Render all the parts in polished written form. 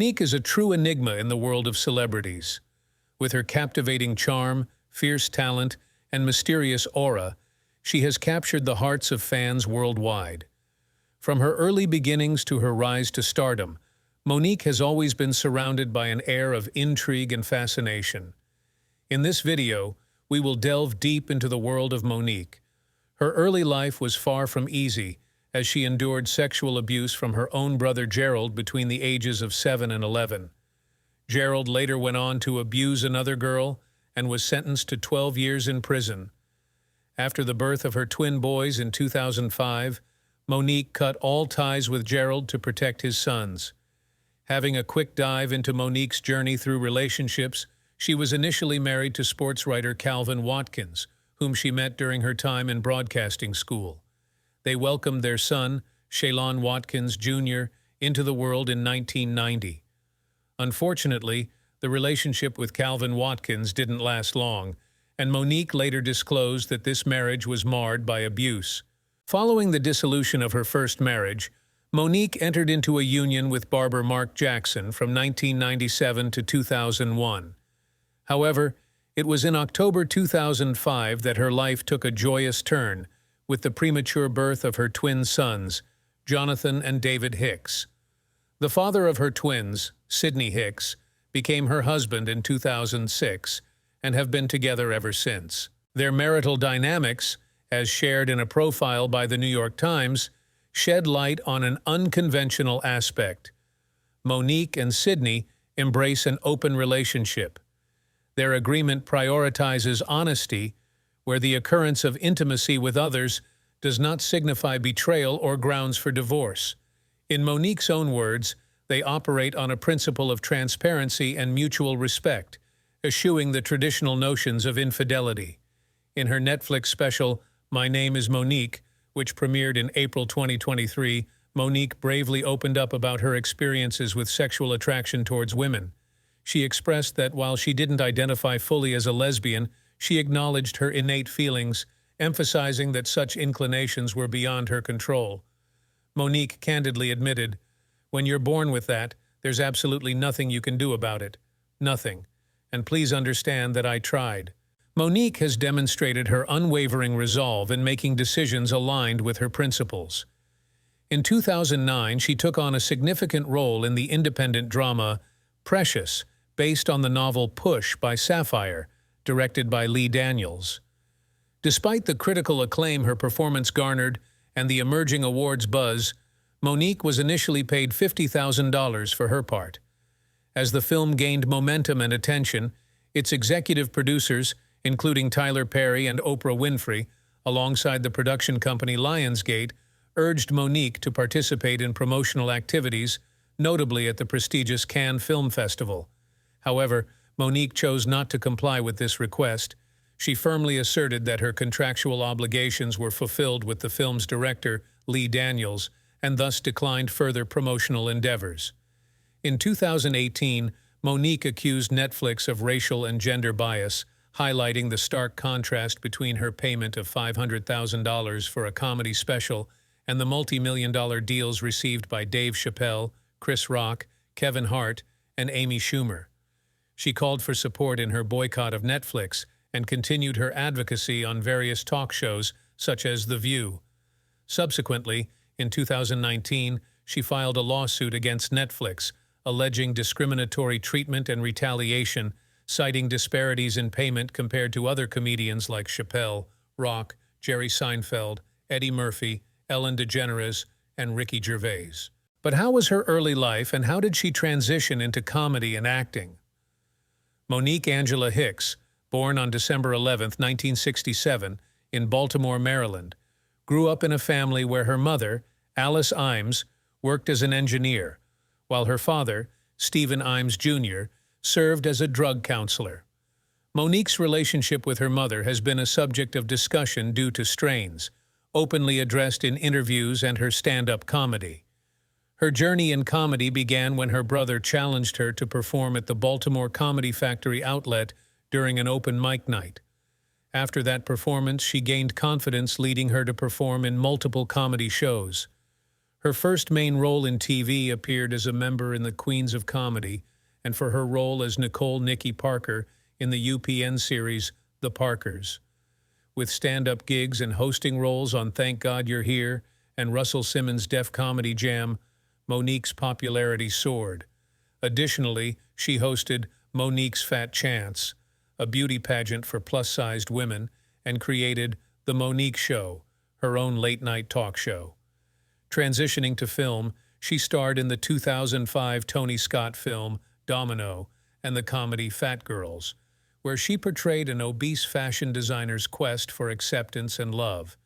Monique is a true enigma in the world of celebrities. With her captivating charm, fierce talent, and mysterious aura, she has captured the hearts of fans worldwide. From her early beginnings to her rise to stardom, Monique has always been surrounded by an air of intrigue and fascination. In this video, we will delve deep into the world of Monique. Her early life was far from easy, as she endured sexual abuse from her own brother Gerald between the ages of 7 and 11. Gerald later went on to abuse another girl and was sentenced to 12 years in prison. After the birth of her twin boys in 2005, Monique cut all ties with Gerald to protect his sons. Having a quick dive into Monique's journey through relationships, she was initially married to sports writer Calvin Watkins, whom she met during her time in broadcasting school. They welcomed their son, Shaylon Watkins Jr., into the world in 1990. Unfortunately, the relationship with Calvin Watkins didn't last long, and Monique later disclosed that this marriage was marred by abuse. Following the dissolution of her first marriage, Monique entered into a union with barber Mark Jackson from 1997 to 2001. However, it was in October 2005 that her life took a joyous turn, with the premature birth of her twin sons, Jonathan and David Hicks. The father of her twins, Sydney Hicks, became her husband in 2006 and have been together ever since. Their marital dynamics, as shared in a profile by the New York Times, shed light on an unconventional aspect. Monique and Sydney embrace an open relationship. Their agreement prioritizes honesty, where the occurrence of intimacy with others does not signify betrayal or grounds for divorce. In Monique's own words, they operate on a principle of transparency and mutual respect, eschewing the traditional notions of infidelity. In her Netflix special, My Name is Monique, which premiered in April 2023, Monique bravely opened up about her experiences with sexual attraction towards women. She expressed that while she didn't identify fully as a lesbian, she acknowledged her innate feelings, emphasizing that such inclinations were beyond her control. Monique candidly admitted, "When you're born with that, there's absolutely nothing you can do about it. Nothing. And please understand that I tried." Monique has demonstrated her unwavering resolve in making decisions aligned with her principles. In 2009, she took on a significant role in the independent drama Precious, based on the novel Push by Sapphire, directed by Lee Daniels. Despite the critical acclaim her performance garnered and the emerging awards buzz, Monique was initially paid $50,000 for her part. As the film gained momentum and attention, its executive producers, including Tyler Perry and Oprah Winfrey, alongside the production company Lionsgate, urged Monique to participate in promotional activities, notably at the prestigious Cannes Film Festival. However, Monique chose not to comply with this request. She firmly asserted that her contractual obligations were fulfilled with the film's director, Lee Daniels, and thus declined further promotional endeavors. In 2018, Monique accused Netflix of racial and gender bias, highlighting the stark contrast between her payment of $500,000 for a comedy special and the multi-million-dollar deals received by Dave Chappelle, Chris Rock, Kevin Hart, and Amy Schumer. She called for support in her boycott of Netflix and continued her advocacy on various talk shows such as The View. Subsequently, in 2019, she filed a lawsuit against Netflix, alleging discriminatory treatment and retaliation, citing disparities in payment compared to other comedians like Chappelle, Rock, Jerry Seinfeld, Eddie Murphy, Ellen DeGeneres, and Ricky Gervais. But how was her early life, and how did she transition into comedy and acting? Monique Angela Hicks, born on December 11, 1967, in Baltimore, Maryland, grew up in a family where her mother, Alice Imes, worked as an engineer, while her father, Stephen Imes Jr., served as a drug counselor. Monique's relationship with her mother has been a subject of discussion due to strains, openly addressed in interviews and her stand-up comedy. Her journey in comedy began when her brother challenged her to perform at the Baltimore Comedy Factory outlet during an open mic night. After that performance, she gained confidence, leading her to perform in multiple comedy shows. Her first main role in TV appeared as a member in the Queens of Comedy, and for her role as Nicole Nikki Parker in the UPN series The Parkers. With stand-up gigs and hosting roles on Thank God You're Here and Russell Simmons' Def Comedy Jam, Monique's popularity soared. Additionally, she hosted Monique's Fat Chance, a beauty pageant for plus-sized women, and created The Monique Show, her own late-night talk show. Transitioning to film, she starred in the 2005 Tony Scott film Domino and the comedy Fat Girls, where she portrayed an obese fashion designer's quest for acceptance and love.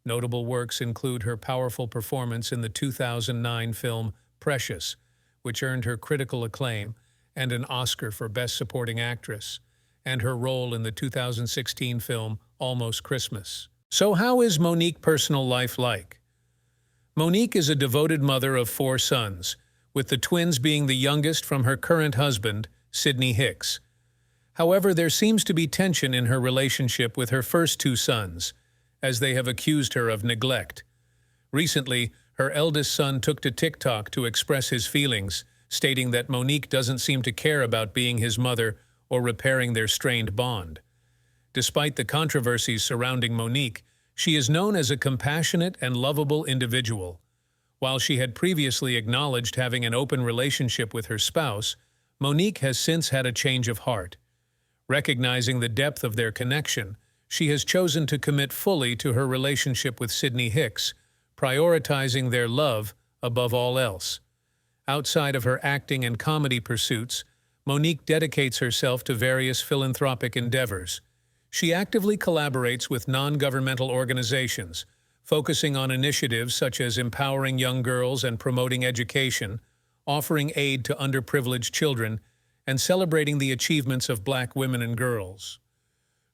Notable works include her powerful performance in the 2009 film Precious, which earned her critical acclaim and an Oscar for Best Supporting Actress, and her role in the 2016 film Almost Christmas. So how is Monique's personal life like? Monique is a devoted mother of 4 sons, with the twins being the youngest from her current husband, Sidney Hicks. However, there seems to be tension in her relationship with her first 2 sons, as they have accused her of neglect. Recently, her eldest son took to TikTok to express his feelings, stating that Monique doesn't seem to care about being his mother or repairing their strained bond. Despite the controversies surrounding Monique, she is known as a compassionate and lovable individual. While she had previously acknowledged having an open relationship with her spouse, Monique has since had a change of heart. Recognizing the depth of their connection, she has chosen to commit fully to her relationship with Sidney Hicks, prioritizing their love above all else. Outside of her acting and comedy pursuits, Monique dedicates herself to various philanthropic endeavors. She actively collaborates with non-governmental organizations, focusing on initiatives such as empowering young girls and promoting education, offering aid to underprivileged children, and celebrating the achievements of Black women and girls.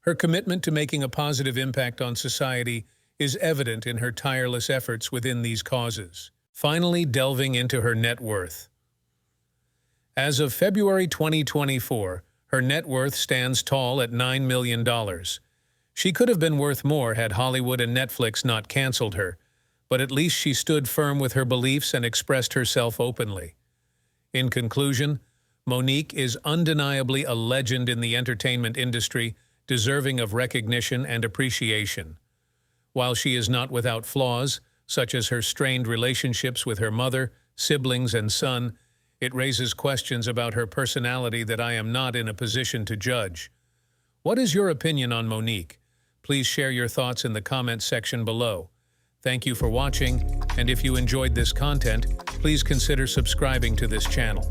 Her commitment to making a positive impact on society is evident in her tireless efforts within these causes. Finally, delving into her net worth. As of February 2024, her net worth stands tall at $9 million. She could have been worth more had Hollywood and Netflix not canceled her, but at least she stood firm with her beliefs and expressed herself openly. In conclusion, Monique is undeniably a legend in the entertainment industry, deserving of recognition and appreciation. While she is not without flaws, such as her strained relationships with her mother, siblings, and son, it raises questions about her personality that I am not in a position to judge. What is your opinion on Monique? Please share your thoughts in the comments section below. Thank you for watching, and if you enjoyed this content, please consider subscribing to this channel.